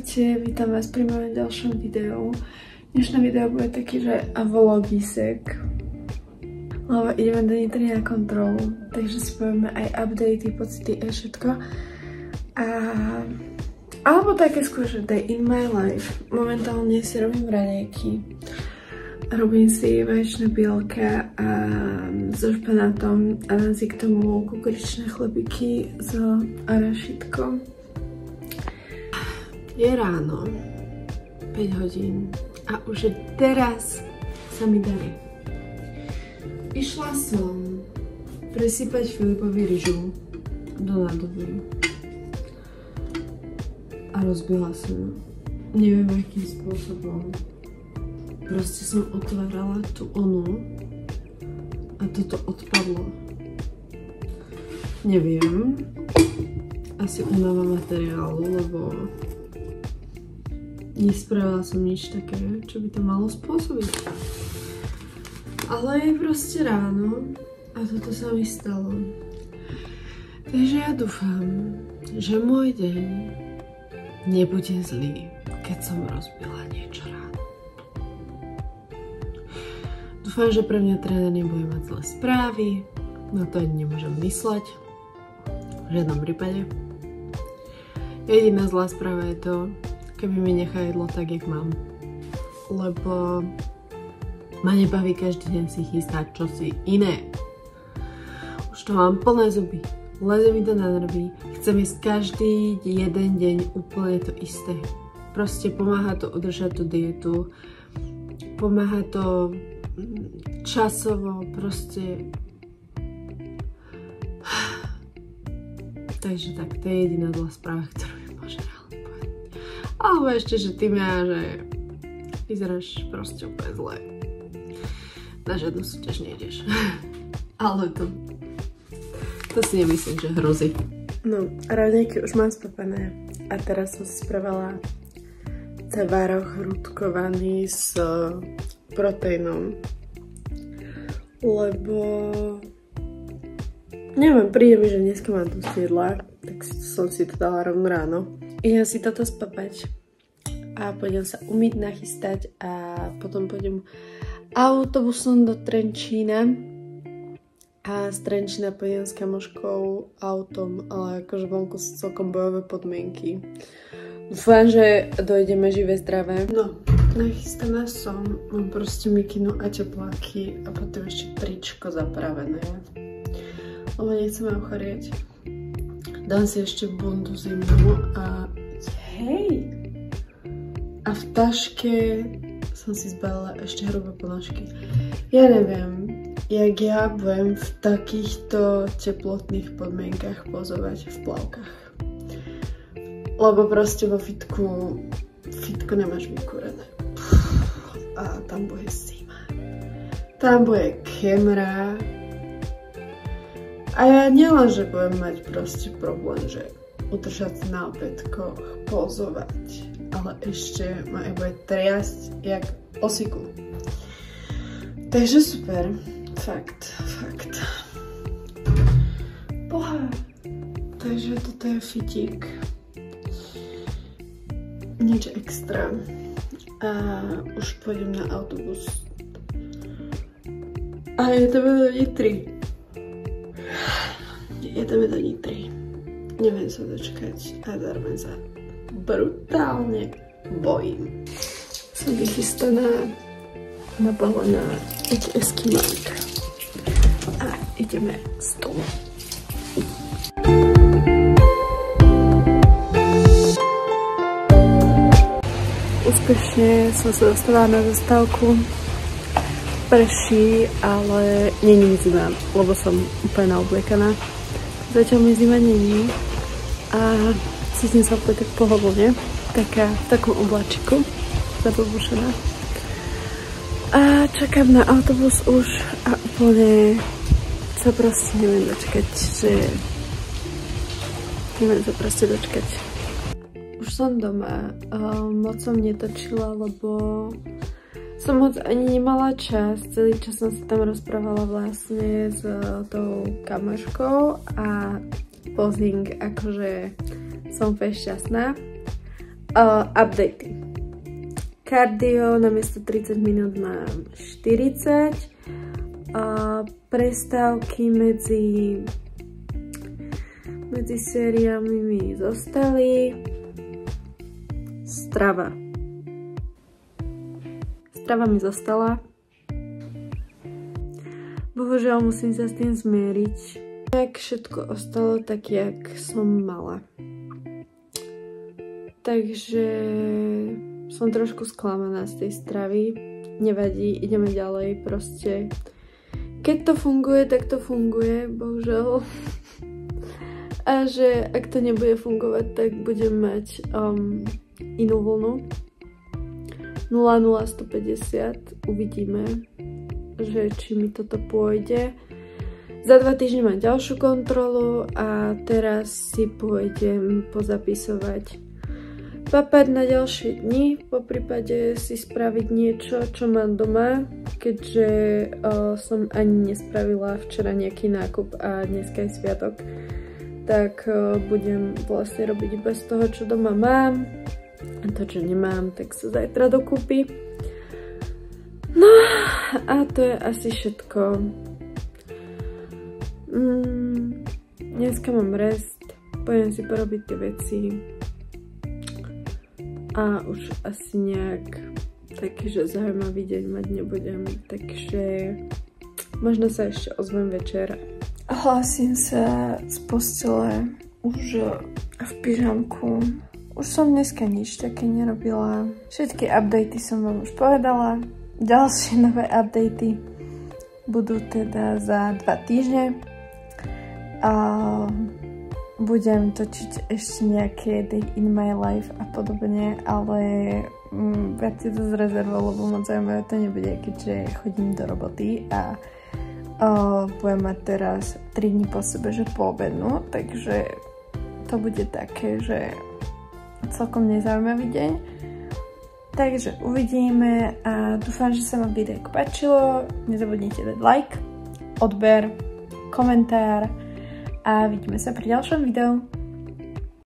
Ahojte, vítam vás pri mojom ďalšom videu. Dnešné video bude taký, že vlogisek, lebo ideme do Nitry na kontrolu, takže si povieme aj updaty, pocity a všetko. Alebo také skôr, že day in my life. Momentálne si robím raňajky. Robím si vaječné bielka a so špenátom a si k tomu kukuričné chlebiky s arašidkom. Je ráno, 5 hodín a už teraz sa mi darí. Išla som presypať Filipovi ryžu do nádoby a rozbila som ju. Neviem akým spôsobom. Proste som otvárala tú onu a toto odpadlo. Neviem. Asi unáva materiálu, lebo nespravila som nič také, čo by to malo spôsobiť. Ale je proste ráno a toto sa mi stalo. Takže ja dúfam, že môj deň nebude zlý, keď som rozbila niečo ráno. Dúfam, že pre mňa tréner nebude mať zlé správy, na to ani nemôžem mysleť. V žiadnom prípade. Jediná zlá správa je to, keby mi nechá jedlo tak, jak mám. Lebo ma nebaví každý deň si chystať čosi iné. Už to mám plné zuby. Leze mi to na nervy. Chcem jesť každý jeden deň úplne to isté. Proste pomáha to udržať tú dietu. Pomáha to časovo, proste. Takže tak, to je jediná zlá správa, ktorú mi môže reálne povedať. Alebo ešte, že ty mňa, že vyzeráš proste úplne zle. Na žiadnu súťaž nejdeš. Ale to si nemyslím, že hrozí. No, raňajky už mám spapané. A teraz som si spravila tvaroh hrudkovaný s proteínom. Lebo neviem, príde mi, že dneska mám tu jedla, tak som si to dala rovno ráno. Idem si toto spapať a pôjdem sa umyť, nachystať a potom pôjdem autobusom do Trenčína a z Trenčína pôjdem s kamoškou autom, ale akože vonku sú celkom bojové podmienky. Dúfam, že dojdeme živé zdravé. No, nachystaná som, mám proste mikinu a tepláky a potom ešte tričko zapravené. Lebo nechceme ochorieť. Dám si ešte bundu zimnú a hej! A v taške som si zbalila ešte hrubé ponožky. Ja neviem, jak ja budem v takýchto teplotných podmienkach pozovať v plavkách. Lebo proste vo fitku nemáš vykúrené. A tam bude zima. Tam bude kemra. A ja nielen, že budem mať proste problém, že udržať na opätkoch, pozovať, ale ešte ma aj bude triasť jak osiku. Takže super. Fakt. Boha. Takže toto je fitík. Nič extra. A už pôjdem na autobus. A ideme do Nitry. Ideme do Nitry. Neviem sa dočkať a zároveň sa brutálne bojím. Som vychystaná, nabalená jak eskimálka. A ideme z toho. Úspešne som sa dostala na zastávku. Prší, ale není mi zima, lebo som úplne naobliekaná. Zatiaľ mi zima není a cítim sa úplne tak pohodlne, taká v takom obláčiku, zablbušená. A čakám na autobus už a úplne sa proste neviem dočkať, Už som doma, moc som netočila, lebo som moc ani nemala čas, celý čas som sa tam rozprávala vlastne s tou kamoškou a posing, akože som fest šťastná. Updaty. Kardio namiesto 30 minút mám 40. Prestávky medzi sériami mi zostali. Strava mi zostala. Bohužiaľ musím sa s tým zmieriť. Tak všetko ostalo tak, jak som mala. Takže som trošku sklamaná z tej stravy. Nevadí, ideme ďalej. Proste keď to funguje, tak to funguje, bohužiaľ. A že ak to nebude fungovať, tak budem mať inú vlnu. 0,0150. Uvidíme, že či mi toto pôjde. Za 2 týždne mám ďalšiu kontrolu a teraz si pôjdem pozapisovať papať na ďalšie dni, po prípade si spraviť niečo, čo mám doma, keďže som ani nespravila včera nejaký nákup a dneska je sviatok, tak budem vlastne robiť bez toho, čo doma mám, a to, čo nemám, tak sa zajtra dokúpi. No a to je asi všetko. Dneska mám rest, pôjdem si porobiť tie veci. A už asi nejak taký, že zaujímavý deň mať nebudem, takže možno sa ešte ozvem večer. Hlásim sa z postele už v pyžamku. Už som dneska nič také nerobila. Všetky updaty som vám už povedala. Ďalšie nové updaty budú teda za 2 týždne. Budem točiť ešte nejaké Day in my life a podobne, ale verte to z rezervou, lebo moc zaujímavé to nebude, keďže chodím do roboty a budem mať teraz 3 dní po sebe, že po obednú, takže to bude také, že celkom nezaujímavý deň. Takže uvidíme a dúfam, že sa vám video páčilo. Nezabudnite dať like, odber, komentár a vidíme sa pri ďalšom videu.